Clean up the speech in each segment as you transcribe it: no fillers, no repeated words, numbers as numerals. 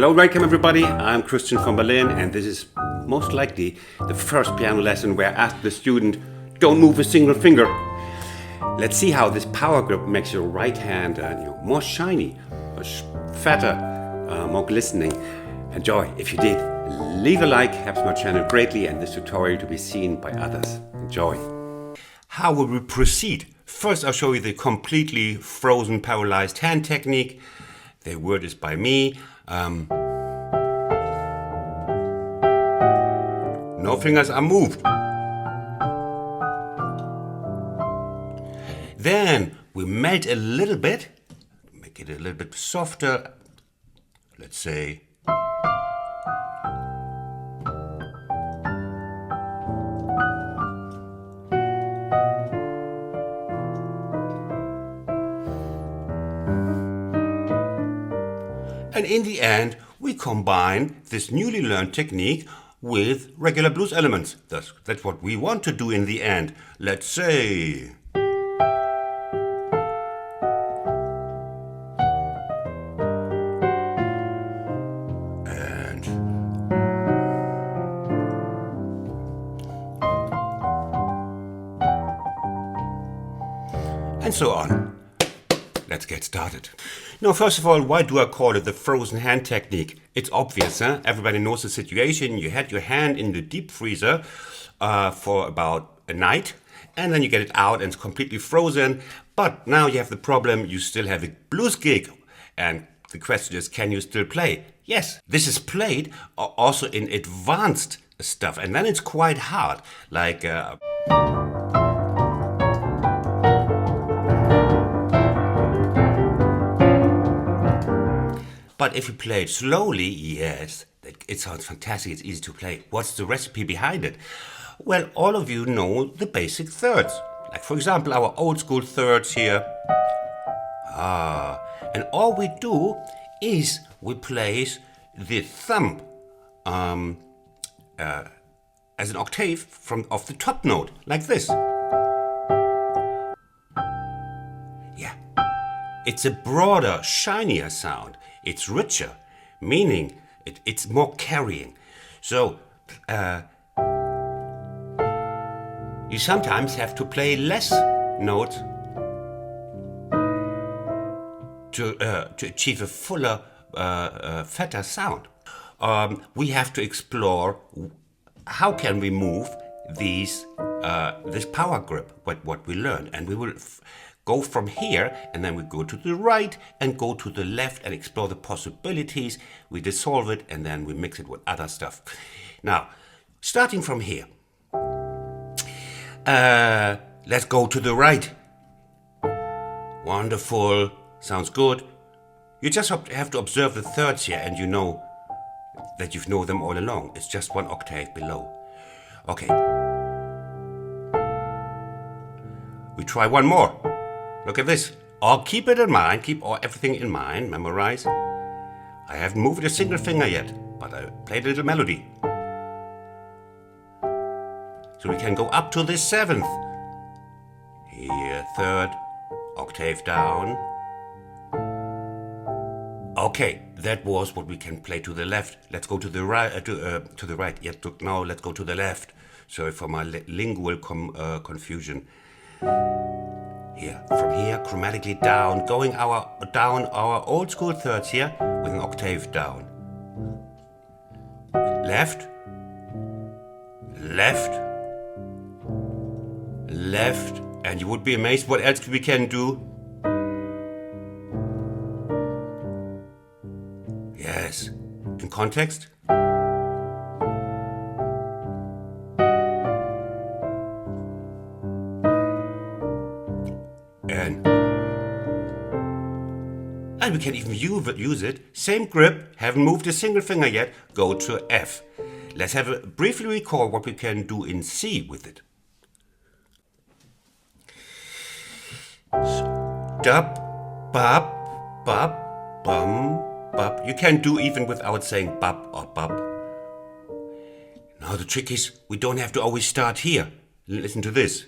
Hello, welcome everybody. I'm Christian from Berlin, and this is most likely the first piano lesson where I ask the student, don't move a single finger. Let's see how this power grip makes your right hand more shiny, fatter, more glistening. Enjoy. If you did, leave a like, helps my channel greatly and this tutorial to be seen by others. Enjoy. How will we proceed? First, I'll show you the completely frozen, paralyzed hand technique. The word is by me. No fingers are moved. Then we melt a little bit, make it a little bit softer. Let's say. And in the end, we combine this newly learned technique with regular blues elements. That's what we want to do in the end. Let's say. And so on. Let's get started. Now, first of all, why do I call it the frozen hand technique? It's obvious, huh? Everybody knows the situation. You had your hand in the deep freezer for about a night, and then you get it out and it's completely frozen. But now you have the problem, you still have a blues gig. And the question is, can you still play? Yes, this is played also in advanced stuff, and then it's quite hard, like... But if you play it slowly, yes, it sounds fantastic, it's easy to play. What's the recipe behind it? Well, all of you know the basic thirds. Like, for example, our old school thirds here. And all we do is we place the thumb as an octave off the top note, like this. Yeah, it's a broader, shinier sound. It's richer, meaning it's more carrying. So, you sometimes have to play less notes to achieve a fuller, fatter sound. We have to explore how can we move this power grip, what we learned, and we will go from here, and then we go to the right and go to the left and explore the possibilities. We dissolve it and then we mix it with other stuff. Now, starting from here, let's go to the right. Wonderful, sounds good. You just have to observe the thirds here, and you know that you know them all along. It's just one octave below. Okay. We try one more. Look at this. I'll keep it in mind, keep everything in mind, memorize. I haven't moved a single finger yet, but I played a little melody. So we can go up to this seventh. Here, third, octave down. Okay, that was what we can play to the left. Let's go to the right. To the right. Yes, now let's go to the left. Sorry for my lingual confusion. Here, from here, chromatically down, going down our old school thirds here with an octave down. Left, left, left, and you would be amazed what else we can do. Yes, in context. And we can even use it. Same grip, haven't moved a single finger yet, go to F. Let's briefly recall what we can do in C with it. Dub, bop, bop, bum, bop. You can do even without saying bop or bop. Now the trick is, we don't have to always start here. Listen to this.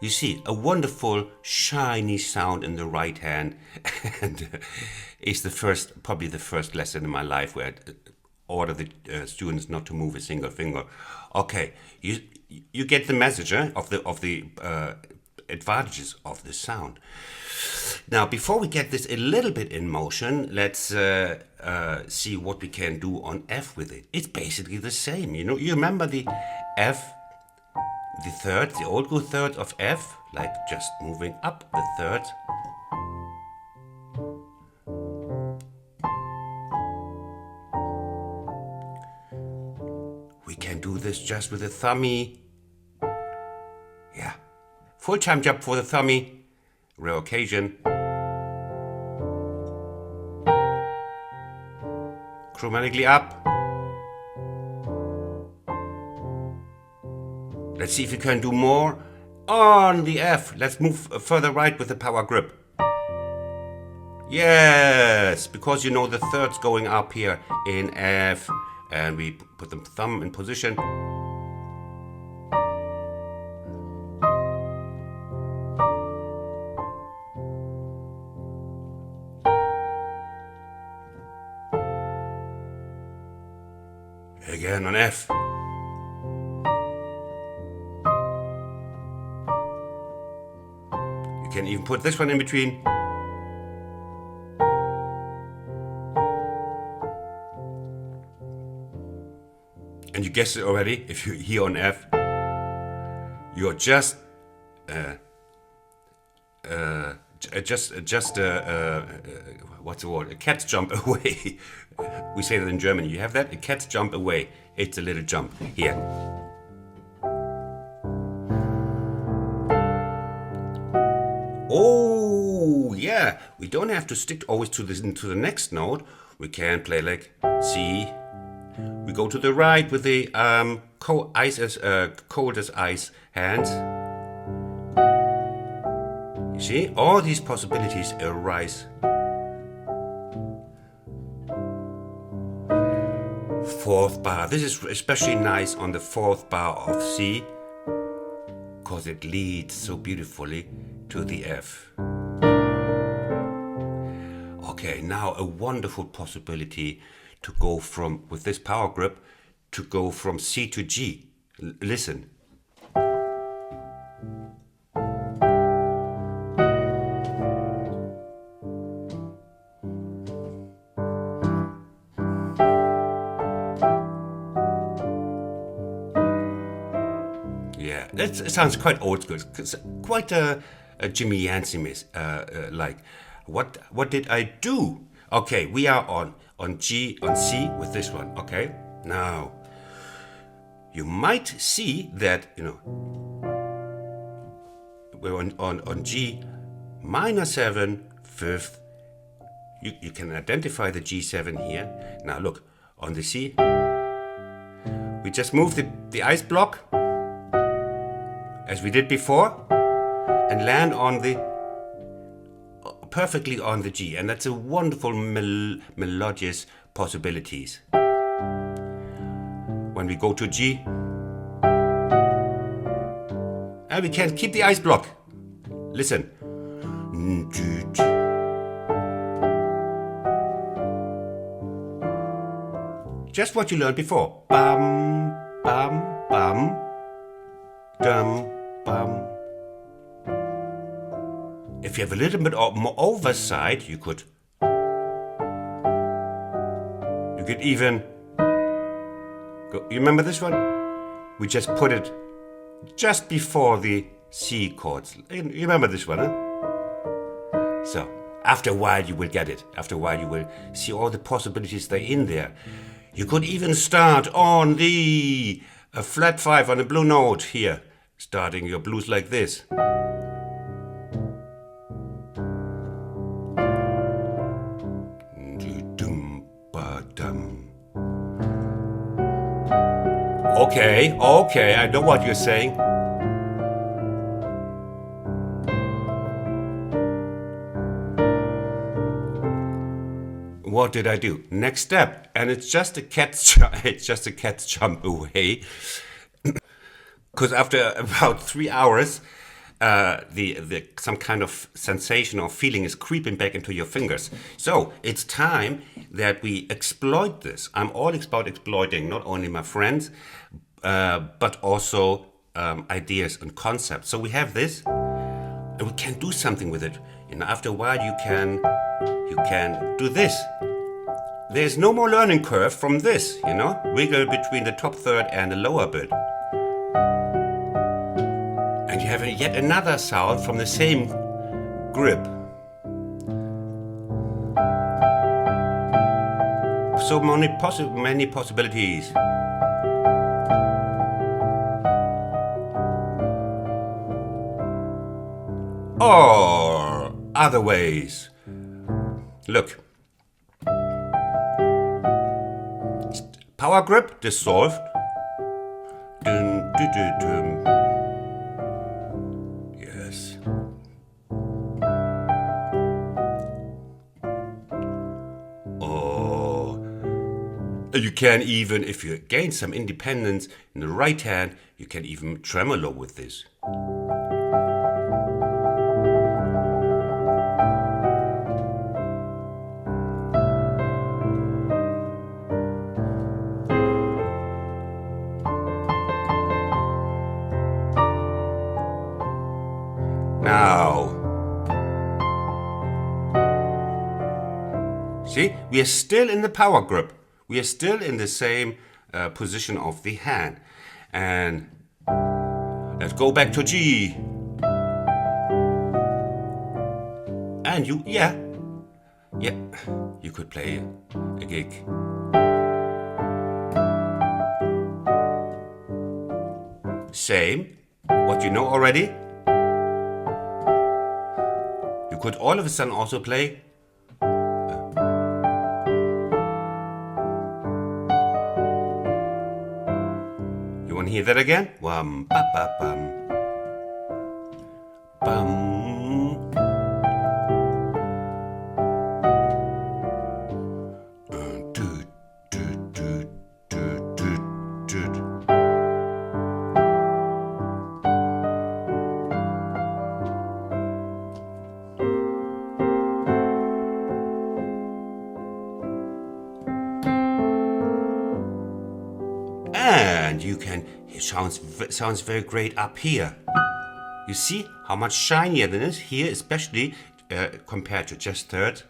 You see, a wonderful, shiny sound in the right hand. And it's probably the first lesson in my life where I order the students not to move a single finger. Okay, you get the message of the advantages of the sound. Now, before we get this a little bit in motion, let's see what we can do on F with it. It's basically the same, you know. You remember the F, the third, the old good third of F, like just moving up the third. We can do this just with the thummy. Yeah, full time jump for the thummy. Rare occasion. Chromatically up. Let's see if we can do more on the F. Let's move further right with the power grip. Yes, because you know the third's going up here in F, and we put the thumb in position. Again on F. You can even put this one in between. And you guessed it already, if you're here on F, you're just what's the word? A cat's jump away. We say that in German. You have that? A cat's jump away. It's a little jump here. Oh, yeah. We don't have to stick always to the next note. We can play like C. We go to the right with the cold as ice hands. You see, all these possibilities arise. Fourth bar. This is especially nice on the fourth bar of C, because it leads so beautifully to the F. Okay, now a wonderful possibility to go from, with this power grip, to go from C to G. Listen. Yeah, it sounds quite old school. It's quite a Jimmy Yancey like. What did I do? Okay, we are on C with this one. Okay, now you might see that, you know, we're on G minor 7 fifth. You can identify the G7 here. Now look, on the C, we just move the ice block as we did before and land on perfectly on the G, and that's a wonderful melodious possibilities. When we go to G, and we can keep the ice block. Listen. Just what you learned before. Bum, bum, bum, dum, bum. If you have a little bit more oversight, you could even go. You remember this one? We just put it just before the C chords. You remember this one, huh? So after a while you will get it. After a while you will see all the possibilities that are in there. You could even start on the flat 5 on a blue note here, starting your blues like this. Okay, I know what you're saying. What did I do? Next step, and it's just a cat's jump away. Because after about 3 hours, some kind of sensation or feeling is creeping back into your fingers. So it's time that we exploit this. I'm all about exploiting not only my friends, but also ideas and concepts. So we have this, and we can do something with it. And after a while, you can do this. There's no more learning curve from this, you know? Wiggle between the top third and the lower bit. And you have yet another sound from the same grip. So many possibilities. Or other ways. Look. Power grip dissolved. Dun, dun, dun, dun. Yes. Oh. You can even, if you gain some independence in the right hand, you can even tremolo with this. Now, see, we are still in the power grip. We are still in the same position of the hand. And let's go back to G. And you could play a gig. Same, what you know already. You could all of a sudden also play. You want to hear that again? Wham, ba, ba, bum. Bum. And you can, it sounds very great up here. You see how much shinier than this here, especially compared to just third.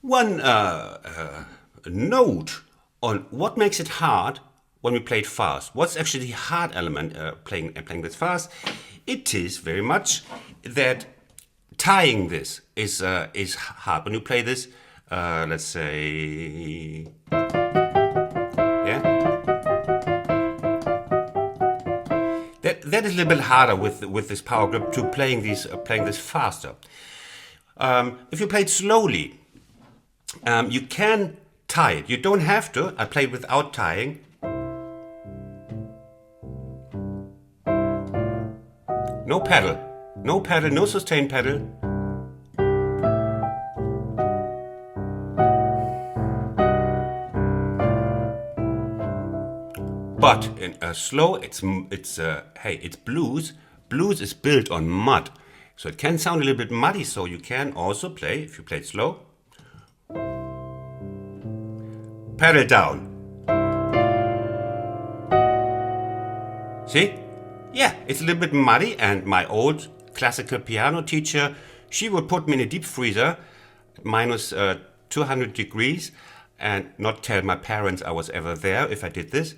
One note on what makes it hard when we play it fast. What's actually the hard element playing this fast? It is very much that tying this is hard. When you play this, let's say, yeah, that is a little bit harder with this power grip to playing this faster. If you play it slowly. You can tie it. You don't have to. I played without tying. No pedal. No pedal, no sustain pedal. But in a slow, it's blues. Blues is built on mud. So it can sound a little bit muddy, so you can also play, if you play it slow, pedal down. See? Yeah, it's a little bit muddy, and my old classical piano teacher, she would put me in a deep freezer, minus 200 degrees and not tell my parents I was ever there if I did this.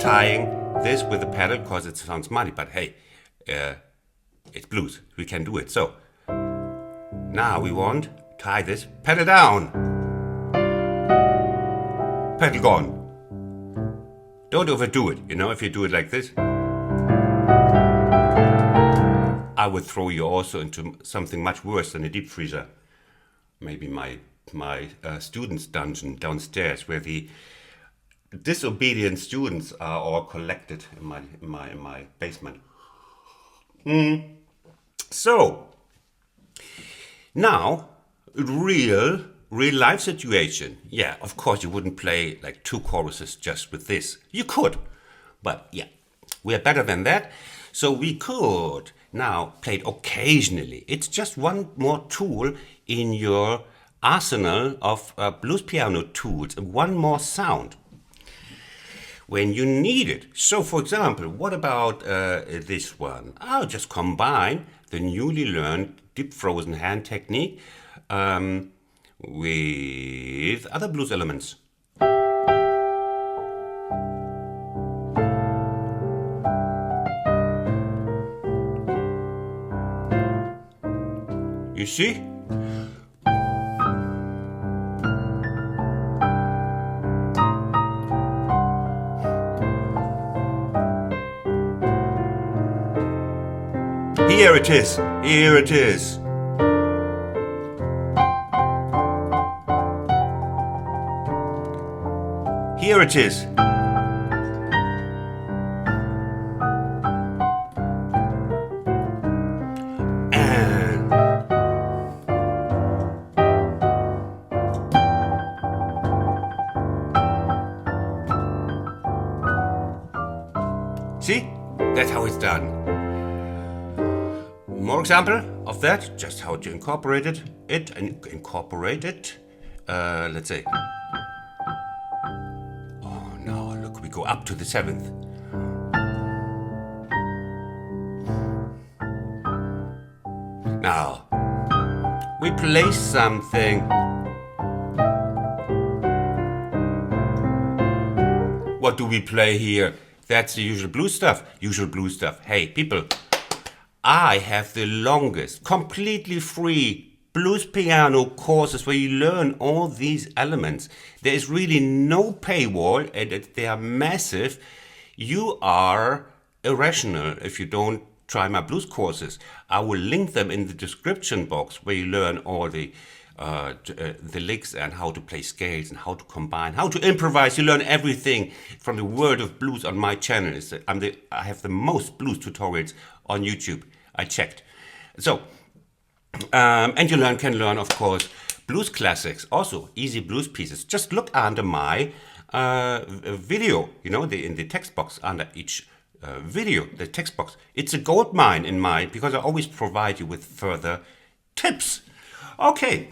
Tying this with the pedal because it sounds muddy, but hey, it's blues. We can do it. So now we want tie this pedal down, pedal gone. Don't overdo it. You know, if you do it like this, I would throw you also into something much worse than a deep freezer. Maybe my students' dungeon downstairs, where the disobedient students are all collected in my basement. So now, real life situation. Yeah, of course you wouldn't play like 2 choruses just with this. You could, but yeah, we are better than that. So we could now play it occasionally. It's just one more tool in your arsenal of blues piano tools, and one more sound when you need it. So for example, what about this one? I'll just combine the newly learned deep frozen hand technique with other blues elements. You see? Here it is. Here it is. Here it is. And see? That's how it's done. More example of that, just how to incorporate it. Let's say. Oh no, look, we go up to the 7th. Now, we play something. What do we play here? That's the usual blues stuff. Usual blues stuff. Hey, people. I have the longest, completely free blues piano courses where you learn all these elements. There is really no paywall, and they are massive. You are irrational if you don't try my blues courses. I will link them in the description box where you learn all the licks and how to play scales and how to combine, how to improvise. You learn everything from the world of blues on my channel. I have the most blues tutorials on YouTube. I checked. So, and you can learn, of course, blues classics, also easy blues pieces. Just look under my video, you know, in the text box under each video, the text box. It's a gold mine in mine because I always provide you with further tips. Okay.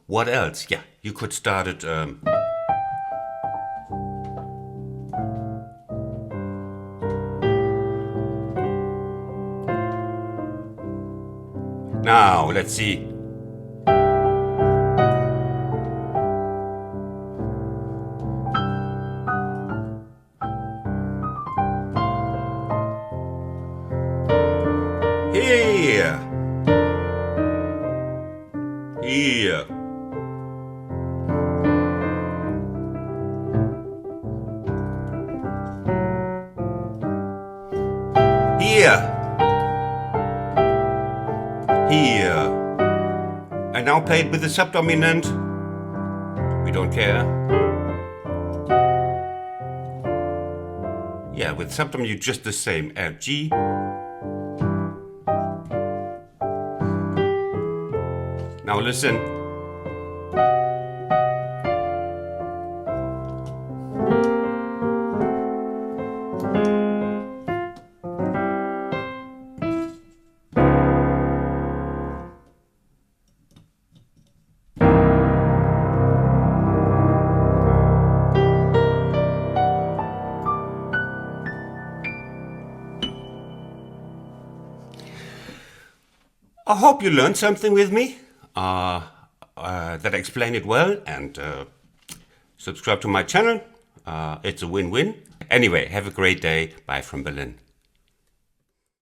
What else? Yeah, you could start it. Now, let's see. Here. Here. Here. Here. And now play it with the subdominant. We don't care. Yeah, with subdominant you just the same. F, G. Now listen. I hope you learned something with me. that explain it well, and subscribe to my channel. It's a win-win. Anyway, have a great day. Bye from Berlin.